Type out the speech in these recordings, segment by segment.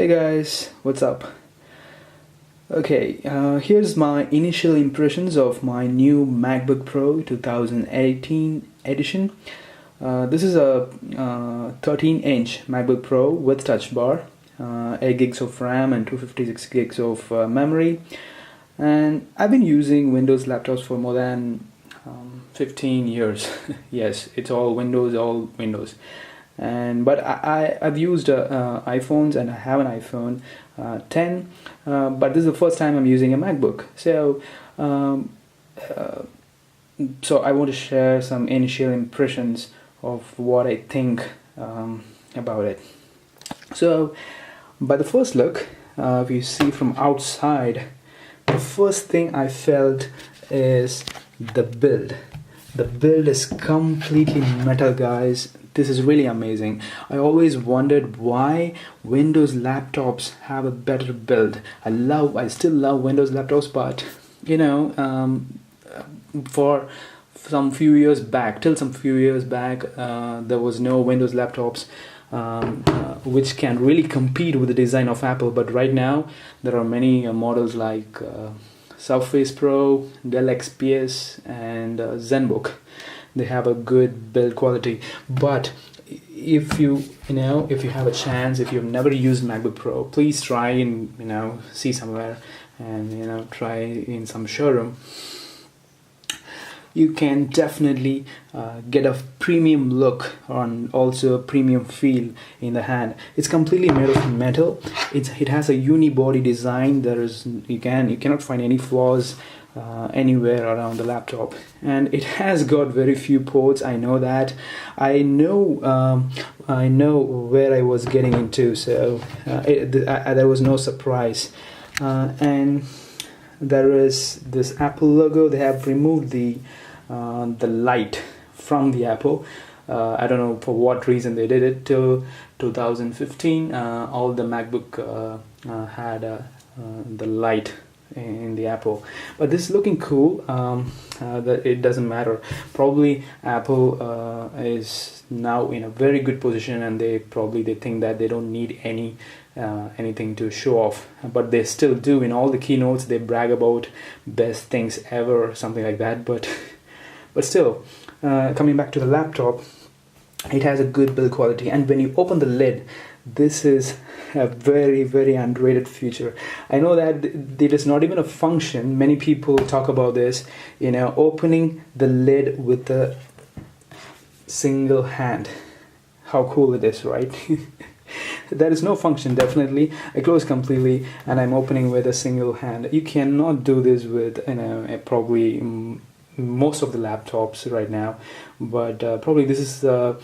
Hey guys, what's up? Okay, here's my initial impressions of my new MacBook Pro 2018 edition. This is a 13-inch MacBook Pro with touch bar, 8 gigs of RAM and 256 gigs of memory. And I've been using Windows laptops for more than 15 years. Yes, it's all Windows. But I've used iPhones, and I have an iPhone 10, but this is the first time I'm using a MacBook. So I want to share some initial impressions of what I think about it. So by the first look, if you see from outside, the first thing I felt is the build. The build is completely metal, guys. This is really amazing. I always wondered why Windows laptops have a better build. I still love Windows laptops, but for some few years back, there was no Windows laptops which can really compete with the design of Apple. But right now, there are many models like Surface Pro, Dell XPS, and ZenBook. They have a good build quality. But if you have a chance, if you've never used MacBook Pro, please try and see somewhere and try in some showroom. You can definitely get a premium look and also a premium feel in the hand. It's completely made of metal. It has a unibody design. You cannot find any flaws anywhere around the laptop, and it has got very few ports. I know that. I know where I was getting into, so there was no surprise. And there is this Apple logo. They have removed the light from the Apple. I don't know for what reason they did it. Till 2015, all the MacBook had the light in the Apple, but this is looking cool. That it doesn't matter. Probably Apple is now in a very good position, and they think that they don't need anything to show off, but they still do. In all the keynotes, they brag about best things ever, something like that. But still, coming back to the laptop, it has a good build quality, and when you open the lid, this is a very, very underrated feature. I know that it is not even a function. Many people talk about this, opening the lid with a single hand. How cool it is, right? There is no function, definitely. I close completely and I'm opening with a single hand. You cannot do this with probably most of the laptops right now, but probably this is the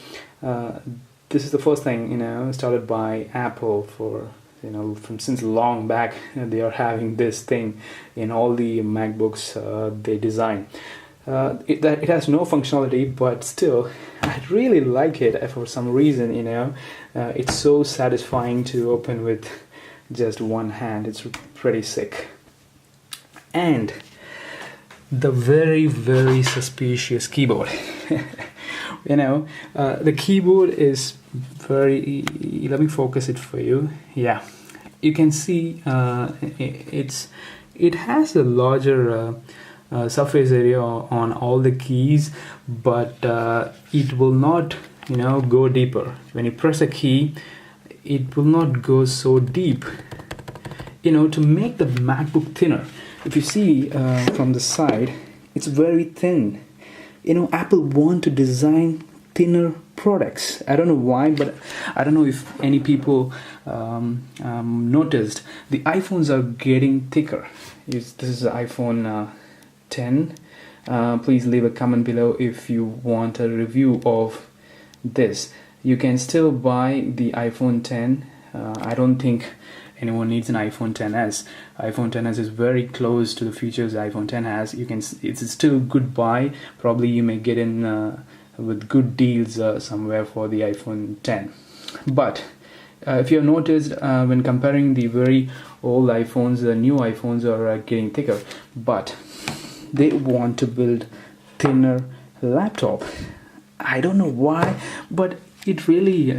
first thing started by Apple for from since long back. They are having this thing in all the MacBooks they design. It has no functionality, but still I really like it for some reason. It's so satisfying to open with just one hand. It's pretty sick. And the very, very suspicious keyboard. The keyboard is very, let me focus it for you. Yeah, you can see it has a larger surface area on all the keys, but it will not go deeper. When you press a key, it will not go so deep. To make the MacBook thinner, if you see from the side, it's very thin. Apple want to design thinner products. I don't know why, but I don't know if any people noticed. The iPhones are getting thicker. This is the iPhone 10. Please leave a comment below if you want a review of this. You can still buy the iPhone 10. I don't think anyone needs an iPhone 10s. iPhone 10s is very close to the features the iPhone 10 has. It's still good buy. Probably you may get in with good deals somewhere for the iPhone 10. But if you have noticed, when comparing the very old iPhones, the new iPhones are getting thicker. But they want to build thinner laptop. I don't know why, but it really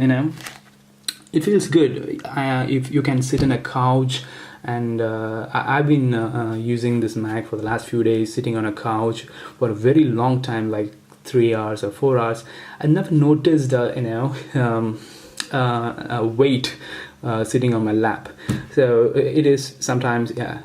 it feels good. If you can sit in a couch, and I've been using this Mac for the last few days, sitting on a couch for a very long time, like 3 hours or 4 hours. I never noticed weight sitting on my lap. So it is sometimes, it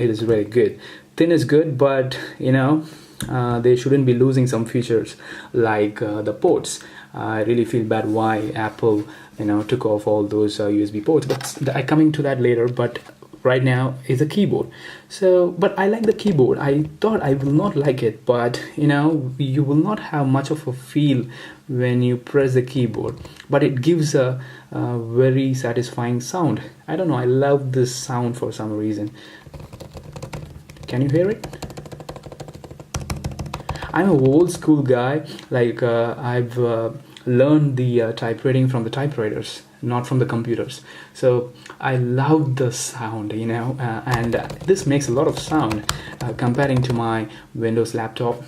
is really good. Thin is good, but they shouldn't be losing some features like the ports. I really feel bad why Apple took off all those USB ports, but I'm coming to that later. But right now is a keyboard. So, but I like the keyboard. I thought I will not like it, but you will not have much of a feel when you press the keyboard, but it gives a very satisfying sound. I don't know, I love this sound for some reason. Can you hear it? I'm an old school guy. Like I've learned the typewriting from the typewriters, not from the computers. So I love the sound, and this makes a lot of sound comparing to my Windows laptop.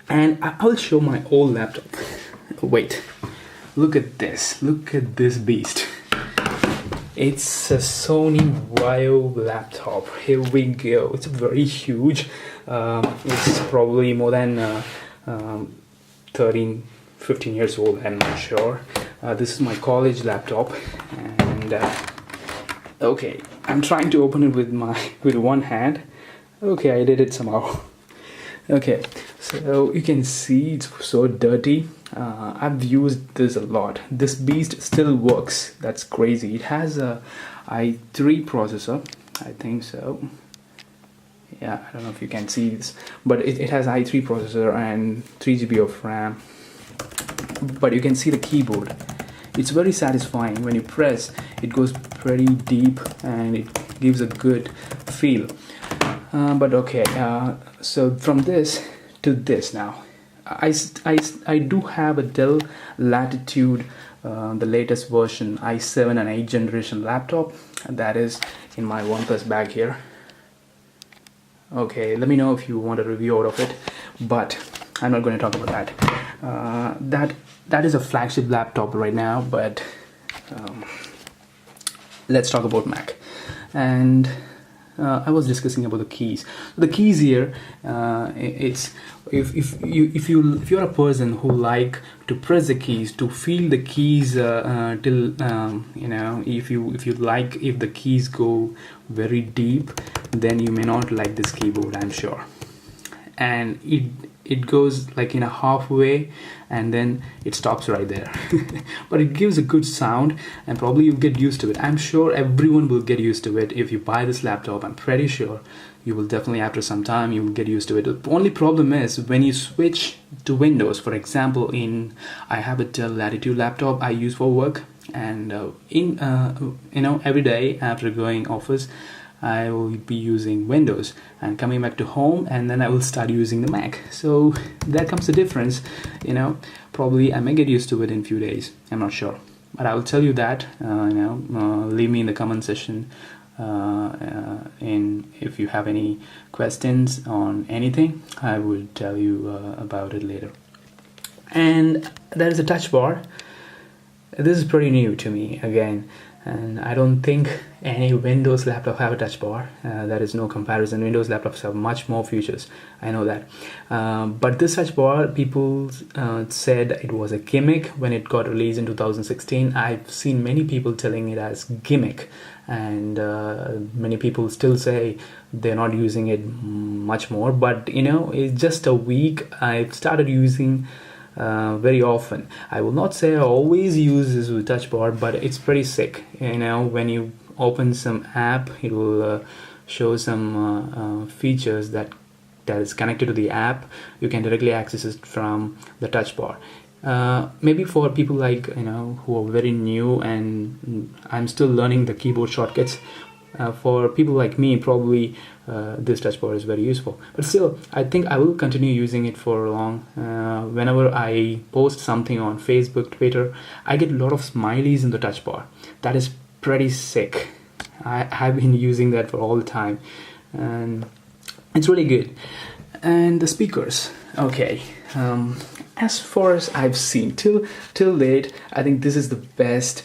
And I'll show my old laptop. Wait, look at this. Look at this beast. It's a Sony Vaio laptop. Here we go. It's very huge. It's probably more than 13, 15 years old. I'm not sure. This is my college laptop, and okay, I'm trying to open it with one hand. Okay, I did it somehow. Okay, so you can see it's so dirty. I've used this a lot. This beast still works. That's crazy. It has a i3 processor, I think so. Yeah, I don't know if you can see this, but it has i3 processor and 3 GB of RAM. But you can see the keyboard. It's very satisfying. When you press, it goes pretty deep and it gives a good feel. But okay, so from this to this now. I do have a Dell Latitude, the latest version, i7 and 8th generation laptop, and that is in my OnePlus bag here. Okay, let me know if you want a review out of it, but I'm not going to talk about that. That is a flagship laptop right now, but let's talk about Mac. And I was discussing about the keys. The keys here, it's if you're a person who like to press the keys, to feel the keys till if the keys go very deep, then you may not like this keyboard, I'm sure. And it goes like in a halfway and then it stops right there. But it gives a good sound and probably you'll get used to it. I'm sure everyone will get used to it if you buy this laptop. I'm pretty sure you will definitely, after some time, you will get used to it. The only problem is when you switch to Windows. For example, I have a Dell Latitude laptop I use for work, and every day after going office, I will be using Windows and coming back to home, and then I will start using the Mac. So there comes the difference. Probably I may get used to it in a few days. I'm not sure, but I will tell you that. Leave me in the comment section if you have any questions on anything. I will tell you about it later. And there is a touch bar. This is pretty new to me again. And I don't think any Windows laptop have a touch bar. There is no comparison. Windows laptops have much more features. I know that. But this touch bar, people said it was a gimmick when it got released in 2016. I've seen many people telling it as gimmick. And many people still say they're not using it much more. But, it's just a week. I've started using very often. I will not say I always use this with touch bar, but it's pretty sick. When you open some app, it will show some features that is connected to the app. You can directly access it from the touch bar. Maybe for people like who are very new, and I'm still learning the keyboard shortcuts. For people like me, probably this touch bar is very useful. But still, I think I will continue using it for long. Whenever I post something on Facebook, Twitter, I get a lot of smileys in the touch bar. That is pretty sick. I've been using that for all the time, and it's really good. And the speakers, okay. As far as I've seen till date, I think this is the best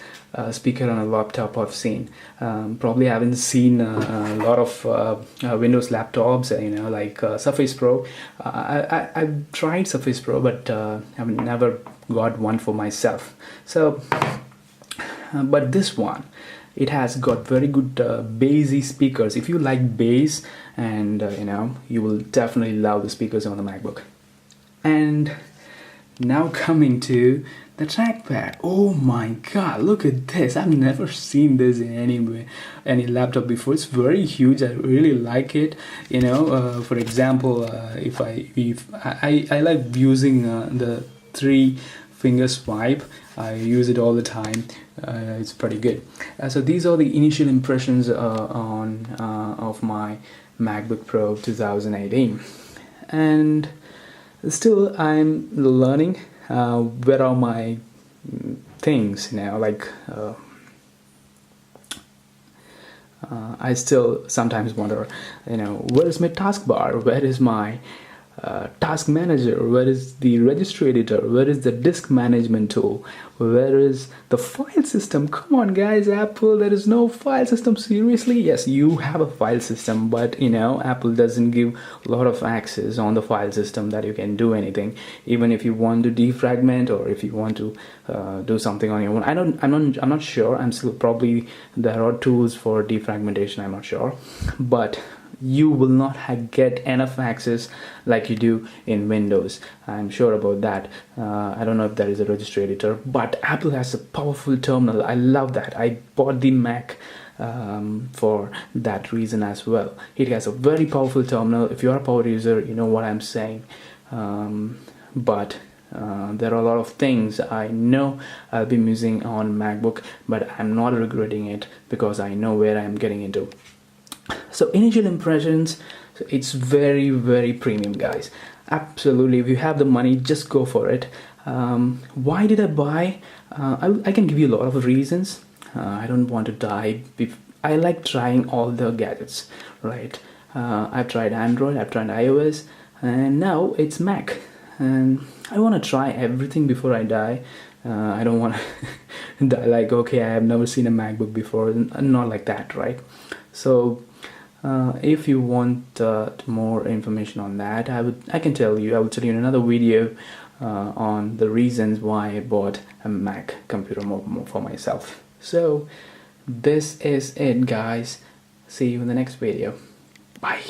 speaker on a laptop I've seen. Probably haven't seen a lot of Windows laptops, like Surface Pro. I've tried Surface Pro, but I've never got one for myself. So, but this one, it has got very good bassy speakers. If you like bass, and you will definitely love the speakers on the MacBook. And now coming to the trackpad. Oh my god, look at this. I've never seen this in any laptop before. It's very huge. I really like it. For example, if I like using the 3-finger swipe. I use it all the time. It's pretty good. So these are the initial impressions of my MacBook Pro 2018, and still I'm learning. Where are my things now? Like I still sometimes wonder, where is my taskbar? Where is my task manager? Where is the registry editor? Where is the disk management tool? Where is the file system? Come on guys, Apple, there is no file system. Seriously? Yes, you have a file system, but Apple doesn't give a lot of access on the file system that you can do anything. Even if you want to defragment, or if you want to do something on your own. I'm not sure. I'm still, probably there are tools for defragmentation, I'm not sure, but you will not get enough access like you do in Windows. I'm sure about that. I don't know if there is a registry editor, but Apple has a powerful terminal. I love that. I bought the Mac for that reason as well. It has a very powerful terminal. If you're a power user, you know what I'm saying. But there are a lot of things I know I'll be missing on MacBook, but I'm not regretting it because I know where I'm getting into. So initial impressions, it's very, very premium, guys. Absolutely, if you have the money, just go for it. Why did I buy? I can give you a lot of reasons. I don't want to die. I like trying all the gadgets, right? I've tried Android, I've tried iOS, and now it's Mac. And I want to try everything before I die. I don't want to die like, okay, I have never seen a MacBook before. Not like that, right? So if you want more information on that, I will tell you in another video on the reasons why I bought a Mac computer more for myself. So this is it, guys. See you in the next video. Bye.